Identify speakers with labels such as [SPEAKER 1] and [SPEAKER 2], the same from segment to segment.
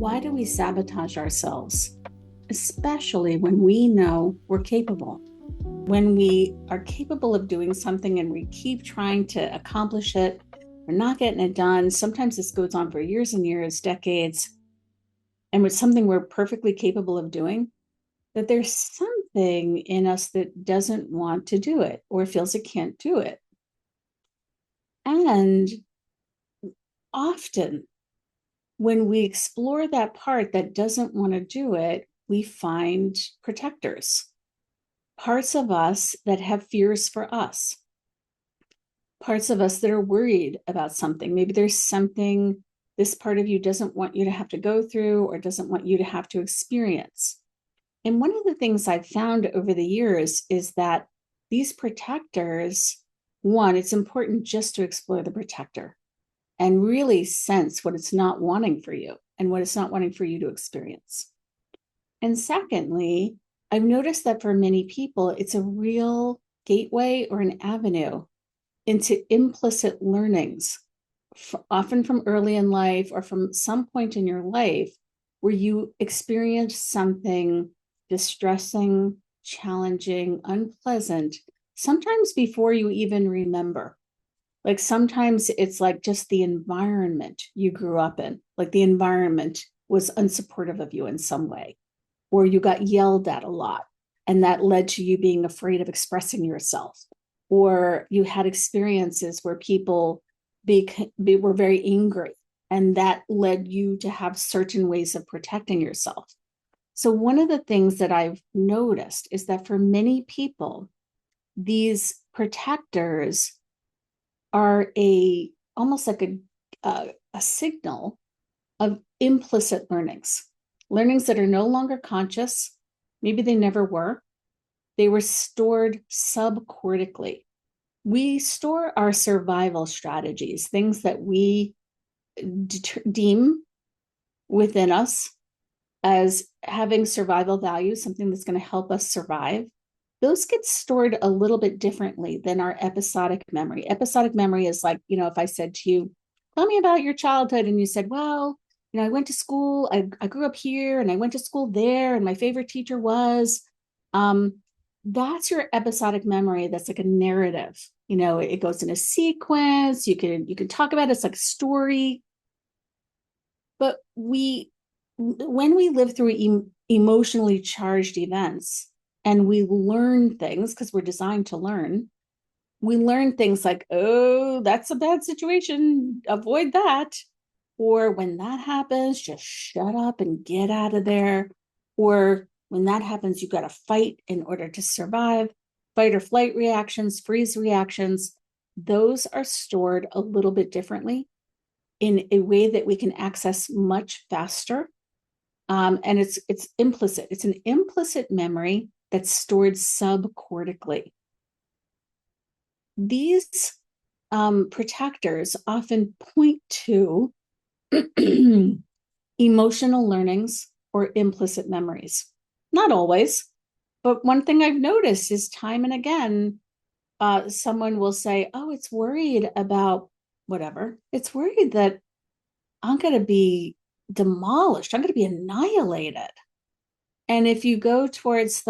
[SPEAKER 1] Why do we sabotage ourselves, especially when we know we're capable? When we are capable of doing something and we keep trying to accomplish it, we're not getting it done. Sometimes this goes on for years and years, decades, and it's something we're perfectly capable of doing, that there's something in us that doesn't want to do it or feels it can't do it. And often, when we explore that part that doesn't want to do it, we find protectors, parts of us that have fears for us, parts of us that are worried about something. Maybe there's something this part of you doesn't want you to have to go through or doesn't want you to have to experience. And one of the things I've found over the years is that these protectors, one, it's important just to explore the protector and really sense what it's not wanting for you and what it's not wanting for you to experience. And secondly, I've noticed that for many people, it's a real gateway or an avenue into implicit learnings, often from early in life or from some point in your life where you experience something distressing, challenging, unpleasant, sometimes before you even remember. Like sometimes it's like just the environment you grew up in, like the environment was unsupportive of you in some way, or you got yelled at a lot, and that led to you being afraid of expressing yourself, or you had experiences where people were very angry, and that led you to have certain ways of protecting yourself. So one of the things that I've noticed is that for many people, these protectors are almost like a signal of implicit learnings that are no longer conscious. Maybe they never were. They were stored subcortically. We store our survival strategies, things that we deem within us as having survival value, something that's going to help us survive. Those get stored a little bit differently than our episodic memory. Episodic memory is like, if I said to you, tell me about your childhood, and you said, well, I went to school, I grew up here, and I went to school there, and my favorite teacher was, that's your episodic memory. That's like a narrative. It goes in a sequence. You can talk about it. It's like a story. But when we live through emotionally charged events, and we learn things because we're designed to learn. We learn things like, oh, that's a bad situation. Avoid that. Or when that happens, just shut up and get out of there. Or when that happens, you got to fight in order to survive. Fight or flight reactions, freeze reactions. Those are stored a little bit differently in a way that we can access much faster. And it's implicit. It's an implicit memory that's stored subcortically. These protectors often point to emotional learnings or implicit memories. Not always, but one thing I've noticed is time and again, someone will say, oh, it's worried about whatever. It's worried that I'm going to be demolished. I'm going to be annihilated. And if you go towards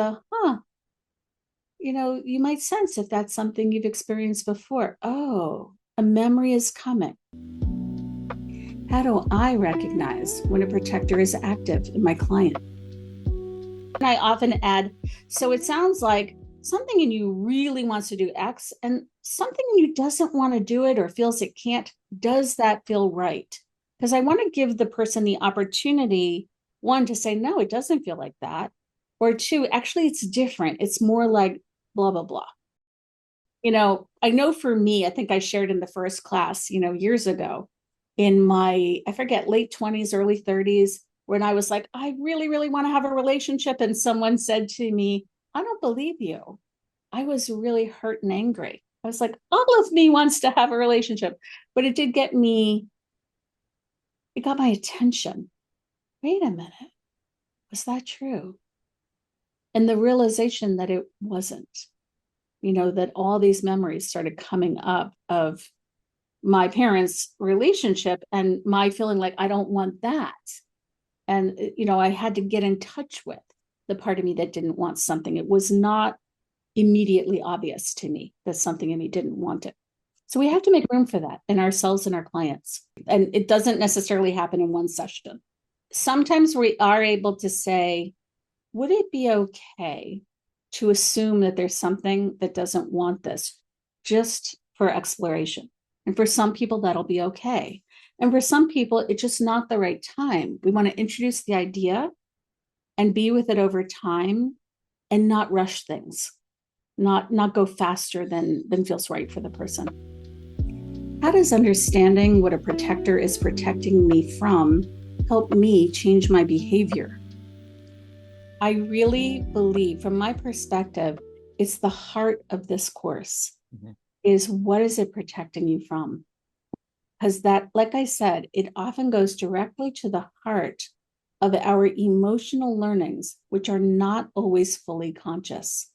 [SPEAKER 1] you might sense if that's something you've experienced before. Oh, a memory is coming. How do I recognize when a protector is active in my client? And I often add, so it sounds like something in you really wants to do X, and something in you doesn't want to do it or feels it can't. Does that feel right? Because I want to give the person the opportunity, one, to say, no, it doesn't feel like that. Or two, actually, it's different. It's more like blah, blah, blah. I know for me, I think I shared in the first class, years ago in my, I forget, late 20s, early 30s, when I was like, I really, really want to have a relationship. And someone said to me, I don't believe you. I was really hurt and angry. I was like, all of me wants to have a relationship, but it did get me, it got my attention. Wait a minute. Was that true? And the realization that it wasn't, that all these memories started coming up of my parents' relationship and my feeling like I don't want that. And, I had to get in touch with the part of me that didn't want something. It was not immediately obvious to me that something in me didn't want it. So we have to make room for that in ourselves and our clients. And it doesn't necessarily happen in one session. Sometimes we are able to say, would it be okay to assume that there's something that doesn't want this just for exploration? And for some people, that'll be okay. And for some people, it's just not the right time. We want to introduce the idea and be with it over time and not rush things, not go faster than feels right for the person. How does understanding what a protector is protecting me from help me change my behavior? I really believe, from my perspective, it's the heart of this course, is what is it protecting you from? Because that, like I said, it often goes directly to the heart of our emotional learnings, which are not always fully conscious.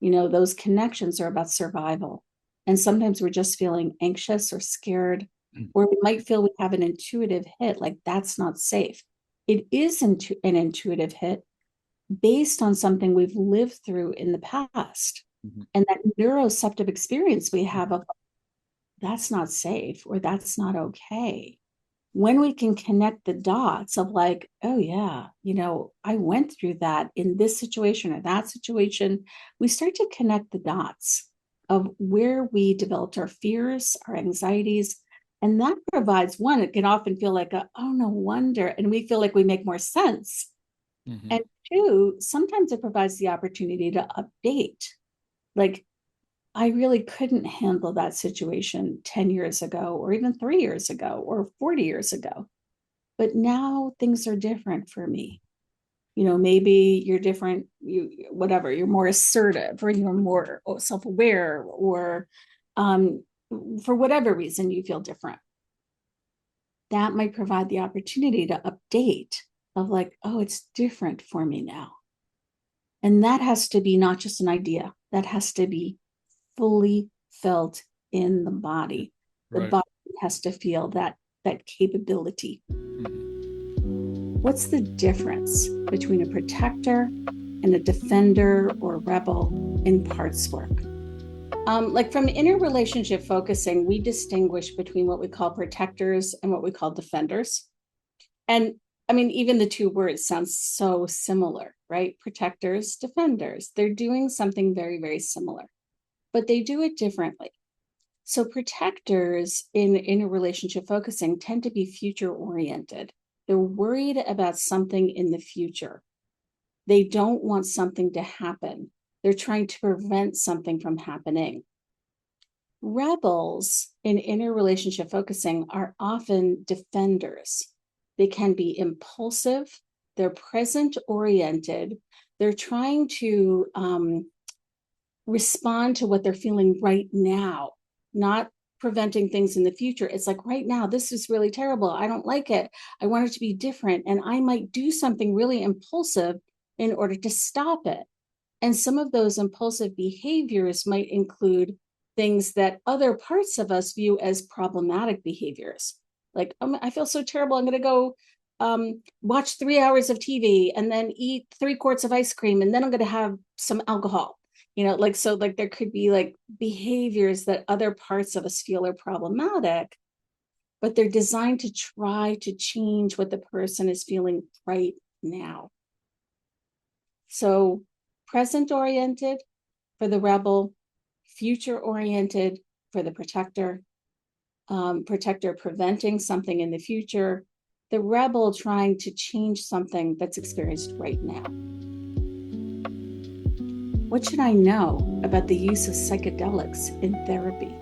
[SPEAKER 1] Those connections are about survival. And sometimes we're just feeling anxious or scared, or we might feel we have an intuitive hit, like that's not safe. It is an intuitive hit based on something we've lived through in the past. And that neuroceptive experience we have of that's not safe or that's not okay. When we can connect the dots of like, oh yeah, I went through that in this situation or that situation, we start to connect the dots of where we developed our fears, our anxieties. And that provides, one, it can often feel like oh, no wonder. And we feel like we make more sense. And two, sometimes it provides the opportunity to update. Like, I really couldn't handle that situation 10 years ago, or even 3 years ago, or 40 years ago. But now things are different for me. Maybe you're different, whatever, you're more assertive, or you're more self-aware, or for whatever reason you feel different. That might provide the opportunity to update of like, oh, it's different for me now. And that has to be not just an idea, that has to be fully felt in the body. The body has to feel that capability. What's the difference between a protector and a defender or rebel in parts work? Like from inner relationship focusing, we distinguish between what we call protectors and what we call defenders. And I mean, even the two words sound so similar, right? Protectors, defenders, they're doing something very, very similar, but they do it differently. So protectors in a relationship focusing tend to be future oriented. They're worried about something in the future. They don't want something to happen. They're trying to prevent something from happening. Rebels in inner relationship focusing are often defenders. They can be impulsive. They're present oriented. They're trying to respond to what they're feeling right now, not preventing things in the future. It's like, right now, this is really terrible. I don't like it. I want it to be different. And I might do something really impulsive in order to stop it. And some of those impulsive behaviors might include things that other parts of us view as problematic behaviors. Like, I feel so terrible. I'm going to go watch 3 hours of TV and then eat 3 quarts of ice cream. And then I'm going to have some alcohol. So there could be like behaviors that other parts of us feel are problematic, but they're designed to try to change what the person is feeling right now. So present oriented for the rebel, future oriented for the protector, protector preventing something in the future, the rebel trying to change something that's experienced right now. What should I know about the use of psychedelics in therapy?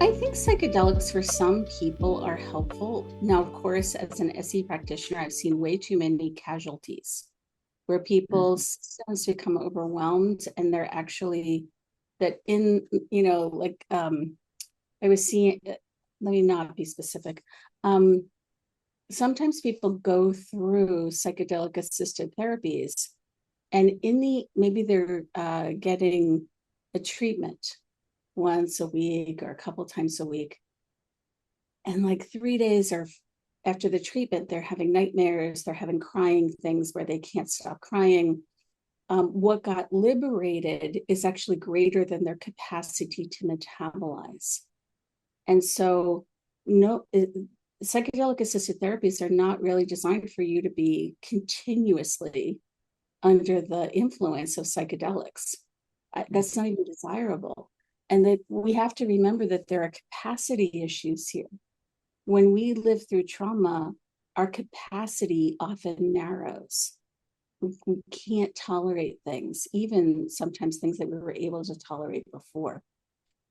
[SPEAKER 1] I think psychedelics for some people are helpful. Now, of course, as an SE practitioner, I've seen way too many casualties where people's systems become overwhelmed and they're actually that in, I was seeing, let me not be specific. Sometimes people go through psychedelic assisted therapies and maybe they're getting a treatment once a week or a couple times a week. And like 3 days are after the treatment, they're having nightmares, they're having crying things where they can't stop crying. What got liberated is actually greater than their capacity to metabolize. And so, no, psychedelic assisted therapies are not really designed for you to be continuously under the influence of psychedelics. That's not even desirable. And that we have to remember that there are capacity issues here. When we live through trauma, our capacity often narrows. We can't tolerate things, even sometimes things that we were able to tolerate before.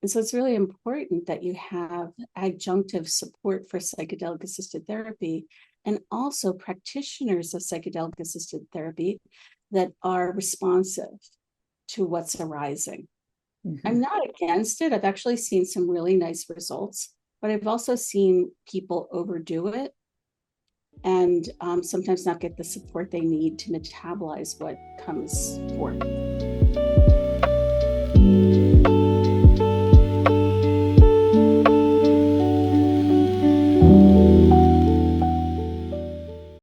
[SPEAKER 1] And so it's really important that you have adjunctive support for psychedelic assisted therapy and also practitioners of psychedelic assisted therapy that are responsive to what's arising. Mm-hmm. I'm not against it. I've actually seen some really nice results, but I've also seen people overdo it and sometimes not get the support they need to metabolize what comes forth.